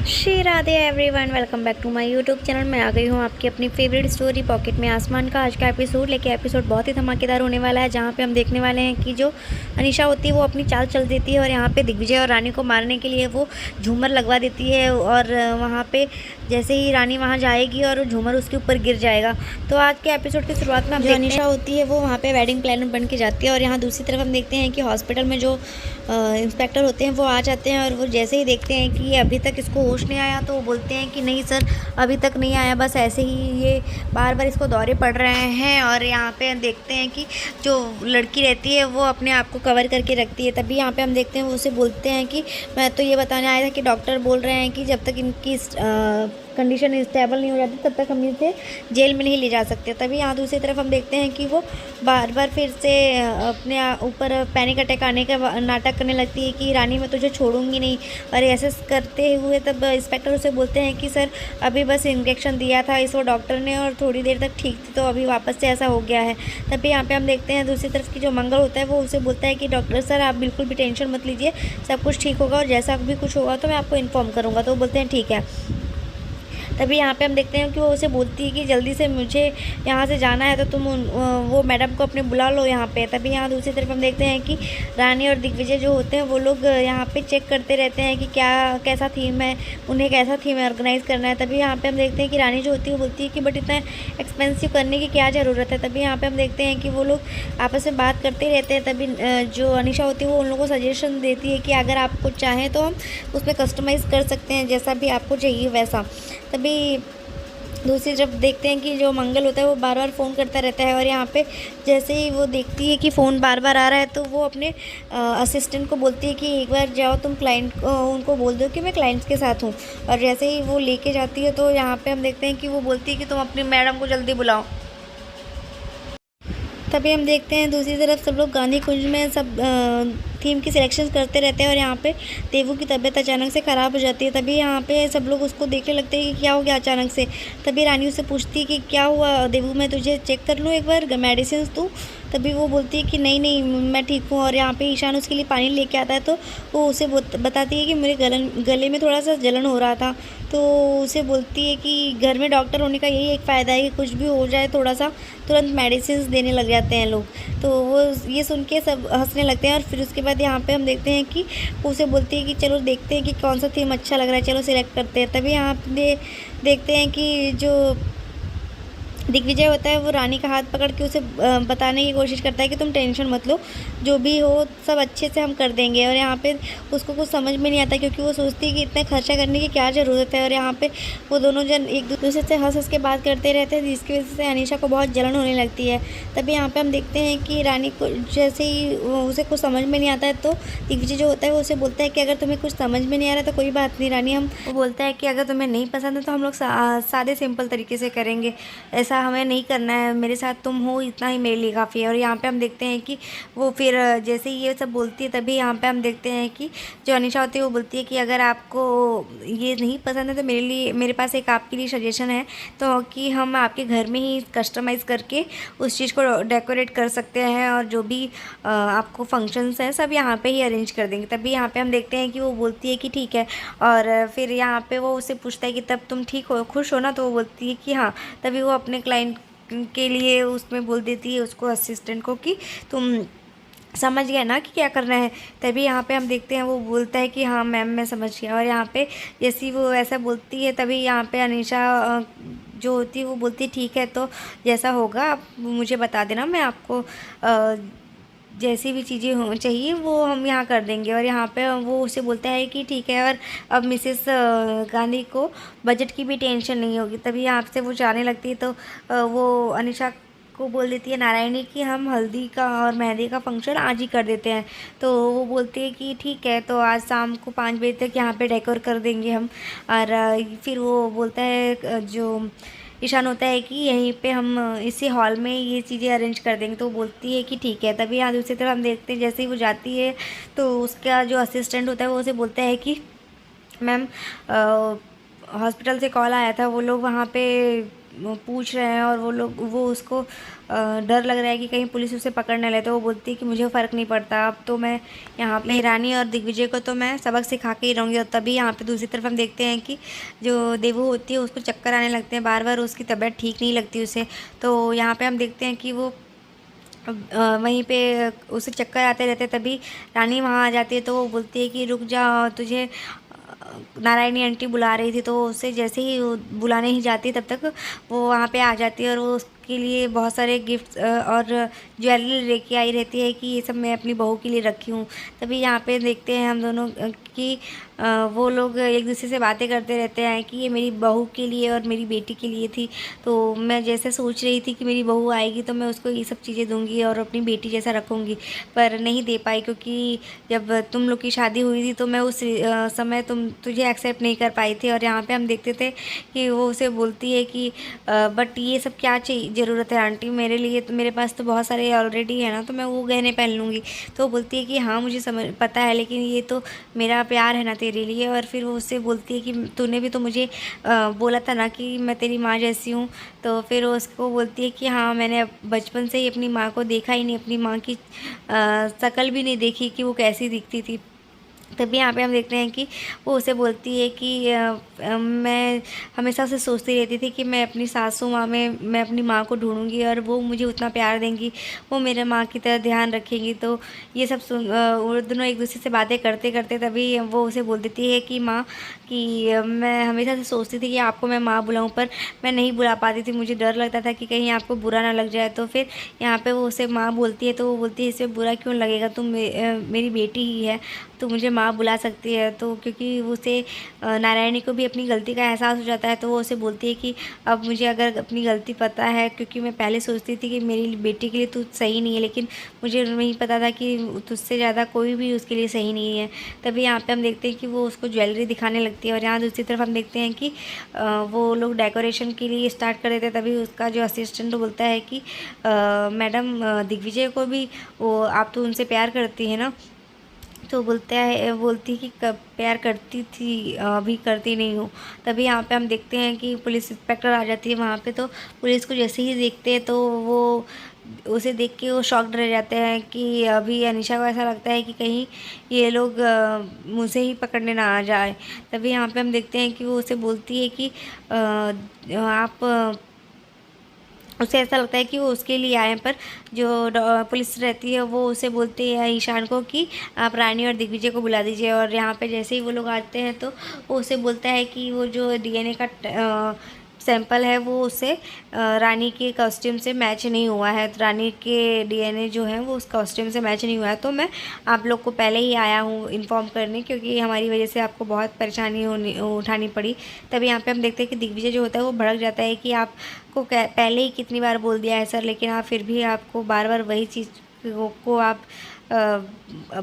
Shri Radhe everyone, welcome back to my YouTube channel. मैं आ गई हूँ आपकी अपनी फेवरेट स्टोरी पॉकेट में आसमान का। आज का एपिसोड लेके एपिसोड बहुत ही धमाकेदार होने वाला है, जहाँ पे हम देखने वाले हैं कि जो अनीशा होती है वो अपनी चाल चल देती है और यहाँ पे दिग्विजय और रानी को मारने के लिए वो झूमर लगवा देती है। और वहाँ पे जैसे ही रानी वहाँ जाएगी और झूमर उसके ऊपर गिर जाएगा। तो आज के एपिसोड की शुरुआत में जो अनीशा होती है वो वहाँ पे वेडिंग प्लानर बन के जाती है। और यहाँ दूसरी तरफ हम देखते हैं कि हॉस्पिटल में जो इंस्पेक्टर होते हैं वो आ जाते हैं और वो जैसे ही देखते हैं कि अभी तक इसको होश नहीं आया तो वो बोलते हैं कि नहीं सर, अभी तक नहीं आया, बस ऐसे ही ये बार बार इसको दौरे पड़ रहे हैं। और यहाँ पे देखते हैं कि जो लड़की रहती है वो अपने आप को कवर करके रखती है। तभी यहाँ पे हम देखते हैं वो उसे बोलते हैं कि मैं तो ये बताने आया था कि डॉक्टर बोल रहे हैं कि जब तक इनकी कंडीशन स्टेबल नहीं हो जाती तब तक हम इसे जेल में नहीं ले जा सकते। तभी यहाँ दूसरी तरफ हम देखते हैं कि वो बार बार फिर से अपने ऊपर पैनिक अटैक आने का नाटक करने लगती है कि रानी मैं तुझे छोड़ूंगी नहीं। और ऐसे करते हुए तब इंस्पेक्टर उसे बोलते हैं कि सर अभी बस इंजेक्शन दिया था इस वो डॉक्टर ने और थोड़ी देर तक ठीक थी, तो अभी वापस से ऐसा हो गया है। तभी यहाँ पे हम देखते हैं दूसरी तरफ की जो मंगल होता है वो उसे बोलता है कि डॉक्टर सर आप बिल्कुल भी टेंशन मत लीजिए, सब कुछ ठीक होगा और जैसा भी कुछ होगा तो मैं आपको इन्फॉर्म करूँगा। तो वो बोलते हैं ठीक है। तभी यहाँ पे हम देखते हैं कि वो उसे बोलती है कि जल्दी से मुझे यहाँ से जाना है, तो तुम वो मैडम को अपने बुला लो यहाँ पे। तभी यहाँ दूसरी तरफ हम देखते हैं कि रानी और दिग्विजय जो होते हैं वो लोग यहाँ पे चेक करते रहते हैं कि क्या कैसा थीम है, उन्हें कैसा थीम ऑर्गेनाइज़ करना है। तभी यहाँ पे हम देखते हैं कि रानी जो होती है वो बोलती है कि बट इतना एक्सपेंसिव करने की क्या ज़रूरत है। तभी यहाँ पर हम देखते हैं कि वो लोग आपस में बात करते रहते हैं। तभी जो अनीशा होती है वो उन लोगों को सजेशन देती है कि अगर आपको चाहें तो हम उसमें कस्टमाइज़ कर सकते हैं, जैसा भी आपको चाहिए वैसा। तभी दूसरी तरफ देखते हैं कि जो मंगल होता है वो बार बार फ़ोन करता रहता है। और यहाँ पे जैसे ही वो देखती है कि फ़ोन बार बार आ रहा है तो वो अपने असिस्टेंट को बोलती है कि एक बार जाओ तुम क्लाइंट उनको बोल दो कि मैं क्लाइंट्स के साथ हूँ। और जैसे ही वो लेके जाती है तो यहाँ पे हम देखते हैं कि वो बोलती है कि तुम अपनी मैडम को जल्दी बुलाओ। तभी हम देखते हैं दूसरी तरफ सब लोग गांधी कुंज में सब थीम की सिलेक्शन करते रहते हैं। और यहाँ पे देवू की तबीयत अचानक से ख़राब हो जाती है। तभी यहाँ पे सब लोग उसको देखने लगते हैं कि क्या हो गया अचानक से। तभी रानी उससे पूछती है कि क्या हुआ देवू, मैं तुझे चेक कर लूँ एक बार, मेडिसिन दूँ। तभी वो बोलती है कि नहीं नहीं मैं ठीक हूँ। और यहाँ पे ईशान उसके लिए पानी लेके आता है तो वो उसे बताती है कि मेरे गले में थोड़ा सा जलन हो रहा था। तो उसे बोलती है कि घर में डॉक्टर होने का यही एक फ़ायदा है कि कुछ भी हो जाए थोड़ा सा तुरंत मेडिसिन देने लग जाते हैं लोग। तो वो ये सुन के सब हंसने लगते हैं। और फिर उसके बाद यहाँ पे हम देखते हैं कि वो उसे बोलती है कि चलो देखते हैं कि कौन सा थीम अच्छा लग रहा है, चलो सिलेक्ट करते हैं। तभी यहाँ पे देखते हैं कि जो दिग्विजय होता है वो रानी का हाथ पकड़ के उसे बताने की कोशिश करता है कि तुम टेंशन मत लो, जो भी हो सब अच्छे से हम कर देंगे। और यहाँ पे उसको कुछ समझ में नहीं आता क्योंकि वो सोचती है कि इतना खर्चा करने की क्या ज़रूरत है। और यहाँ पे वो दोनों जन एक दूसरे से हंस हंस के बात करते रहते हैं, जिसकी वजह से अनीशा को बहुत जलन होने लगती है। तभी यहाँ पर हम देखते हैं कि रानी को जैसे ही उसे कुछ समझ में नहीं आता है तो दिग्विजय जो होता है वो उसे बोलता है कि अगर तुम्हें कुछ समझ में नहीं आ रहा तो कोई बात नहीं रानी, हम वो बोलता है कि अगर तुम्हें नहीं पसंद है तो हम लोग सादे सिंपल तरीके से करेंगे, ऐसा हमें नहीं करना है, मेरे साथ तुम हो इतना ही मेरे लिए काफ़ी है। और यहाँ पे हम देखते हैं कि वो फिर जैसे ही ये सब बोलती है तभी यहाँ पे हम देखते हैं कि जो अनीशा होती है वो बोलती है कि अगर आपको ये नहीं पसंद है तो मेरे पास एक आपके लिए सजेशन है, तो कि हम आपके घर में ही कस्टमाइज़ करके उस चीज़ को डेकोरेट कर सकते हैं और जो भी आपको फंक्शंस हैं सब यहाँ पे ही अरेंज कर देंगे। तभी यहाँ पे हम देखते हैं कि वो बोलती है कि ठीक है। और फिर यहाँ पे वो उससे पूछता है कि तब तुम ठीक हो, खुश हो ना, तो वो बोलती है कि हाँ। तभी वो अपने क्लाइंट के लिए उसमें बोल देती है उसको असिस्टेंट को कि तुम समझ गए ना कि क्या करना है। तभी यहाँ पे हम देखते हैं वो बोलता है कि हाँ मैम मैं समझ गया। और यहाँ पे जैसी वो ऐसा बोलती है तभी यहाँ पे अनीशा जो होती है वो बोलती है ठीक है, तो जैसा होगा आप मुझे बता देना, मैं आपको जैसी भी चीज़ें हो चाहिए वो हम यहाँ कर देंगे। और यहाँ पे वो उसे बोलता है कि ठीक है। और अब मिसेस गांधी को बजट की भी टेंशन नहीं होगी। तभी यहाँ से वो जाने लगती है तो वो अनीशा को बोल देती है नारायणी कि हम हल्दी का और मेहंदी का फंक्शन आज ही कर देते हैं। तो वो बोलती है कि ठीक है, तो आज शाम को 5 बजे तक यहाँ पे डेकोर कर देंगे हम। और फिर वो बोलता है जो ईशान होता है कि यहीं पे हम इसी हॉल में ये चीज़ें अरेंज कर देंगे। तो वो बोलती है कि ठीक है। तभी यहाँ दूसरी तरफ हम देखते हैं जैसे ही वो जाती है तो उसका जो असिस्टेंट होता है वो उसे बोलता है कि मैम हॉस्पिटल से कॉल आया था, वो लोग वहाँ पे पूछ रहे हैं और वो उसको डर लग रहा है कि कहीं पुलिस उसे पकड़ न ले। तो वो बोलती है कि मुझे फ़र्क नहीं पड़ता, अब तो मैं यहाँ पे रानी और दिग्विजय को तो मैं सबक सिखा के ही रहूँगी। और तभी यहाँ पे दूसरी तरफ हम देखते हैं कि जो देवू होती है उसको चक्कर आने लगते हैं, बार बार उसकी तबीयत ठीक नहीं लगती उसे। तो यहाँ पे हम देखते हैं कि वो वहीं पे उसे चक्कर आते रहते, तभी रानी वहाँ आ जाती है। तो वो बोलती है कि रुक जा, तुझे नारायणी आंटी बुला रही थी। तो उसे जैसे ही वो बुलाने ही जाती है तब तक वो वहाँ पे आ जाती है और वो उसके लिए बहुत सारे गिफ्ट्स और ज्वेलरी लेके आई रहती है कि ये सब मैं अपनी बहू के लिए रखी हूँ। तभी यहाँ पे देखते हैं हम दोनों कि वो लोग एक दूसरे से बातें करते रहते हैं कि ये मेरी बहू के लिए और मेरी बेटी के लिए थी। तो मैं जैसे सोच रही थी कि मेरी बहू आएगी तो मैं उसको ये सब चीज़ें दूंगी और अपनी बेटी जैसा रखूँगी, पर नहीं दे पाई क्योंकि जब तुम लोग की शादी हुई थी तो मैं उस समय तुझे एक्सेप्ट नहीं कर पाई थी। और यहाँ पे हम देखते थे कि वो उसे बोलती है कि बट ये सब क्या चाहिए, ज़रूरत है आंटी, मेरे लिए तो मेरे पास तो बहुत सारे ऑलरेडी है ना, तो मैं वो गहने पहन लूँगी। तो वो बोलती है कि हाँ मुझे समझ पता है, लेकिन ये तो मेरा प्यार है ना तेरे लिए। और फिर वो उससे बोलती है कि तूने भी तो मुझे बोला था ना कि मैं तेरी माँ जैसी हूँ। तो फिर वो उसको बोलती है कि हाँ मैंने बचपन से ही अपनी माँ को देखा ही नहीं, अपनी माँ की शक्ल भी नहीं देखी कि वो कैसी दिखती थी। तभी यहाँ पे हम देखते हैं कि वो उसे बोलती है कि मैं हमेशा से सोचती रहती थी कि मैं अपनी सासू माँ में मैं अपनी माँ को ढूंढूंगी और वो मुझे उतना प्यार देंगी, वो मेरे माँ की तरह ध्यान रखेंगी। तो ये सब वो दोनों एक दूसरे से बातें करते करते तभी वो उसे बोल देती है कि माँ कि मैं हमेशा से सोचती थी कि आपको मैं माँ बुलाऊँ, पर मैं नहीं बुला पाती थी, मुझे डर लगता था कि कहीं आपको बुरा ना लग जाए। तो फिर यहाँ पे वो उसे माँ बोलती है, तो वो बोलती है इससे बुरा क्यों लगेगा, तुम मेरी बेटी ही है, तो मुझे माँ बुला सकती है। तो क्योंकि उसे नारायणी को भी अपनी गलती का एहसास हो जाता है, तो वो उसे बोलती है कि अब मुझे अगर अपनी गलती पता है, क्योंकि मैं पहले सोचती थी कि मेरी बेटी के लिए तू सही नहीं है, लेकिन मुझे नहीं पता था कि तुझसे ज़्यादा कोई भी उसके लिए सही नहीं है। तभी यहाँ पे हम देखते हैं कि वो उसको ज्वेलरी दिखाने लगती है। और यहाँ दूसरी तरफ हम देखते हैं कि वो लोग डेकोरेशन के लिए स्टार्ट कर देते हैं। तभी उसका जो असिस्टेंट बोलता है कि मैडम दिग्विजय को भी वो आप तो उनसे प्यार करती है ना। तो बोलती कि कब प्यार करती थी, अभी करती नहीं हूँ। तभी यहाँ पे हम देखते हैं कि पुलिस इंस्पेक्टर आ जाती है वहाँ पे। तो पुलिस को जैसे ही देखते हैं तो वो उसे देख के वो शॉक्ड रह जाते हैं कि अभी अनीशा को ऐसा लगता है कि कहीं ये लोग मुझे ही पकड़ने ना आ जाए। तभी यहाँ पे हम देखते हैं कि वो उसे बोलती है कि आप उसे ऐसा लगता है कि वो उसके लिए आए हैं, पर जो पुलिस रहती है वो उसे बोलती है ईशान को कि आप रानी और दिग्विजय को बुला दीजिए। और यहाँ पे जैसे ही वो लोग आते हैं तो वो उसे बोलता है कि वो जो डीएनए का सैंपल है वो उससे रानी के कॉस्ट्यूम से मैच नहीं हुआ है, तो रानी के डीएनए जो है वो उस कॉस्ट्यूम से मैच नहीं हुआ है। तो मैं आप लोग को पहले ही आया हूँ इन्फॉर्म करने, क्योंकि हमारी वजह से आपको बहुत परेशानी उठानी पड़ी। तभी यहाँ पे हम देखते हैं कि दिग्विजय जो होता है वो भड़क जाता है कि आपको पहले ही कितनी बार बोल दिया है सर, लेकिन आप फिर भी आपको बार बार वही चीज़ को आप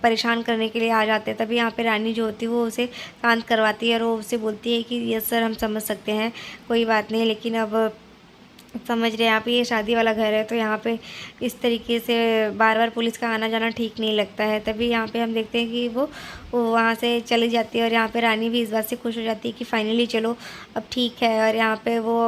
परेशान करने के लिए आ जाते हैं। तभी यहाँ पे रानी जो होती है वो उसे शांत करवाती है और वो उसे बोलती है कि यस सर हम समझ सकते हैं, कोई बात नहीं, लेकिन अब समझ रहे हैं आप ये शादी वाला घर है, तो यहाँ पे इस तरीके से बार बार पुलिस का आना जाना ठीक नहीं लगता है। तभी यहाँ पे हम देखते हैं कि वो वहाँ से चली जाती है और यहाँ पे रानी भी इस बात से खुश हो जाती है कि फाइनली चलो अब ठीक है। और यहाँ पे वो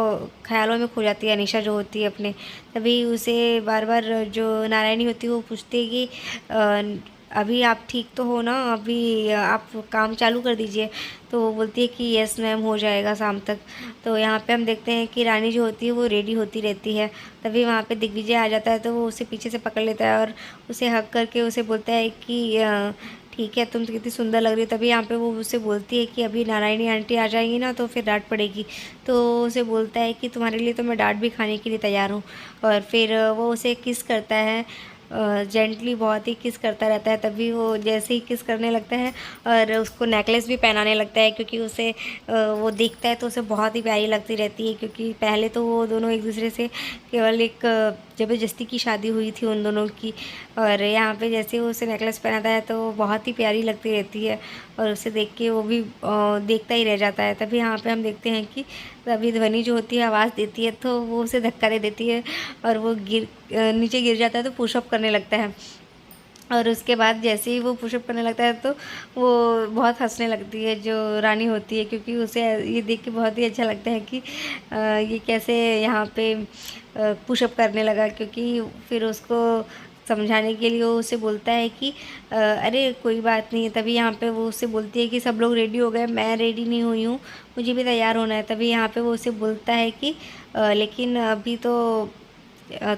ख्यालों में खो जाती है अनीशा जो होती है अपने। तभी उसे बार बार जो नारायणी होती है वो पूछती है कि अभी आप ठीक तो हो ना, अभी आप काम चालू कर दीजिए। तो वो बोलती है कि यस मैम हो जाएगा शाम तक। तो यहाँ पे हम देखते हैं कि रानी जो होती है वो रेडी होती रहती है। तभी वहाँ पे दिग्विजय आ जाता है, तो वो उसे पीछे से पकड़ लेता है और उसे हग करके उसे बोलता है कि ठीक है तुम तो कितनी सुंदर लग रही हो। तभी यहाँ पे वो उसे बोलती है कि अभी नारायणी आंटी आ जाएंगी ना तो फिर डांट पड़ेगी। तो उसे बोलता है कि तुम्हारे लिए तो मैं डांट भी खाने के लिए तैयार हूँ। और फिर वो उसे किस करता है, जेंटली बहुत ही किस करता रहता है। तभी वो जैसे ही किस करने लगता है और उसको नेकलेस भी पहनाने लगता है, क्योंकि उसे वो देखता है तो उसे बहुत ही प्यारी लगती रहती है। क्योंकि पहले तो वो दोनों एक दूसरे से केवल एक ज़बरदस्ती की शादी हुई थी उन दोनों की, और यहाँ पे जैसे वो उसे नेकलेस पहनाता है तो बहुत ही प्यारी लगती रहती है और उसे देख के वो भी देखता ही रह जाता है। तभी यहाँ पे हम देखते हैं कि तभी ध्वनि जो होती है आवाज़ देती है, तो वो उसे धक्का दे देती है और वो नीचे गिर जाता है, तो पुशअप करने लगता है। और उसके बाद जैसे ही वो पुशअप करने लगता है तो वो बहुत हंसने लगती है जो रानी होती है, क्योंकि उसे ये देख के बहुत ही अच्छा लगता है कि ये कैसे यहाँ पे पुशअप करने लगा। क्योंकि फिर उसको समझाने के लिए वो उसे बोलता है कि अरे कोई बात नहीं है। तभी यहाँ पे वो उससे बोलती है कि सब लोग रेडी हो गए, मैं रेडी नहीं हुई हूँ, मुझे भी तैयार होना है। तभी यहाँ पे वो उसे बोलता है कि लेकिन अभी तो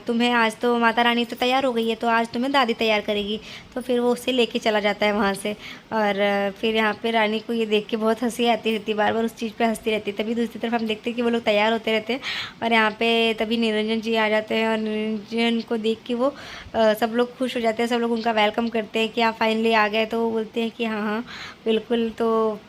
तुम्हें, आज तो माता रानी तो तैयार हो गई है, तो आज तुम्हें दादी तैयार करेगी। तो फिर वो उसे लेके चला जाता है वहाँ से। और फिर यहाँ पे रानी को ये देख के बहुत हंसी आती रहती है, बार बार उस चीज़ पे हंसती रहती है। तभी दूसरी तरफ हम देखते हैं कि वो लोग तैयार होते रहते हैं और यहाँ पे तभी निरंजन जी आ जाते हैं और निरंजन को देख के वो सब लोग खुश हो जाते हैं, सब लोग उनका वेलकम करते हैं कि आप फाइनली आ गए। तो वो बोलते हैं कि हाँ हाँ बिल्कुल। तो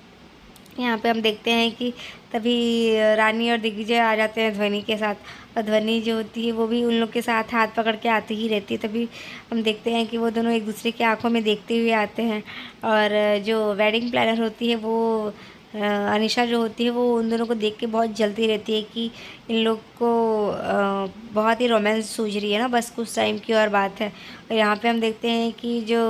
यहाँ पे हम देखते हैं कि तभी रानी और दिग्विजय आ जाते हैं ध्वनि के साथ, और ध्वनि जो होती है वो भी उन लोग के साथ हाथ पकड़ के आती ही रहती है। तभी हम देखते हैं कि वो दोनों एक दूसरे की आंखों में देखते हुए आते हैं। और जो वेडिंग प्लानर होती है वो अनिशा जो होती है वो उन दोनों को देख के बहुत जलती रहती है कि इन लोग को बहुत ही रोमांस सूझ रही है ना, बस कुछ टाइम की और बात है। और यहाँ पे हम देखते हैं कि जो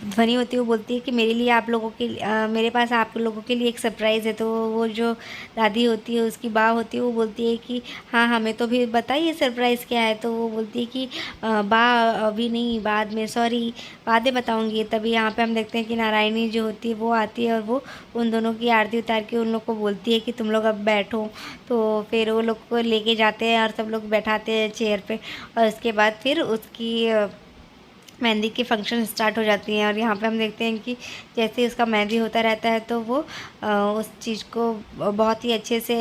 ध्वनि होती है वो बोलती है कि मेरे लिए आप लोगों के मेरे पास आप लोगों के लिए एक सरप्राइज़ है। तो वो जो दादी होती है उसकी बा होती है वो बोलती है कि हाँ हमें तो भी बताइए सरप्राइज़ क्या है। तो वो बोलती है कि बा अभी नहीं, बाद में, सॉरी बाद में बताऊँगी। तभी यहाँ पे हम देखते हैं कि नारायणी जो होती है वो आती है और वो उन दोनों की आरती उतार के उन लोग को बोलती है कि तुम लोग अब बैठो। तो फिर वो लोग को लेके जाते हैं और सब लोग बैठाते हैं चेयर पे। और उसके बाद फिर उसकी मेहंदी की फ़ंक्शन स्टार्ट हो जाती हैं। और यहाँ पे हम देखते हैं कि जैसे ही उसका मेहंदी होता रहता है तो वो उस चीज़ को बहुत ही अच्छे से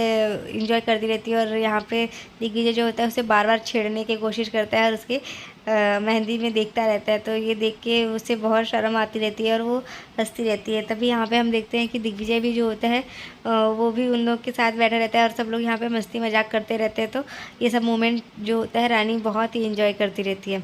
इंजॉय करती रहती है। और यहाँ पे दिग्विजय जो होता है उसे बार बार छेड़ने की कोशिश करता है और उसके मेहंदी में देखता रहता है। तो ये देख के उसे बहुत शर्म आती रहती है और वो हंसती रहती है। तभी यहाँ पे हम देखते हैं कि दिग्विजय भी जो होता है वो भी उन लोग के साथ बैठा रहता है और सब लोग यहाँ पे मस्ती मजाक करते रहते हैं। तो ये सब मोमेंट जो होता है रानी बहुत ही इंजॉय करती रहती है।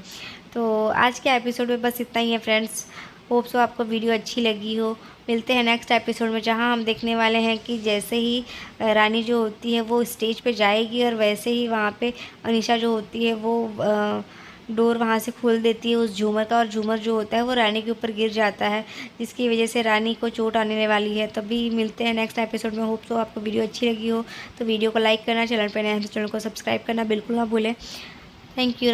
तो आज के एपिसोड में बस इतना ही है फ्रेंड्स। होप सो आपको वीडियो अच्छी लगी हो। मिलते हैं नेक्स्ट एपिसोड में, जहां हम देखने वाले हैं कि जैसे ही रानी जो होती है वो स्टेज पे जाएगी और वैसे ही वहां पे अनिशा जो होती है वो डोर वहां से खोल देती है उस झूमर का, और झूमर जो होता है वो रानी के ऊपर गिर जाता है, जिसकी वजह से रानी को चोट आने वाली है। तभी मिलते हैं नेक्स्ट एपिसोड में। होप सो आपको वीडियो अच्छी लगी हो। तो वीडियो को लाइक करना, चैनल पर नए हैं तो चैनल को सब्सक्राइब करना बिल्कुल ना भूलें। Thank you.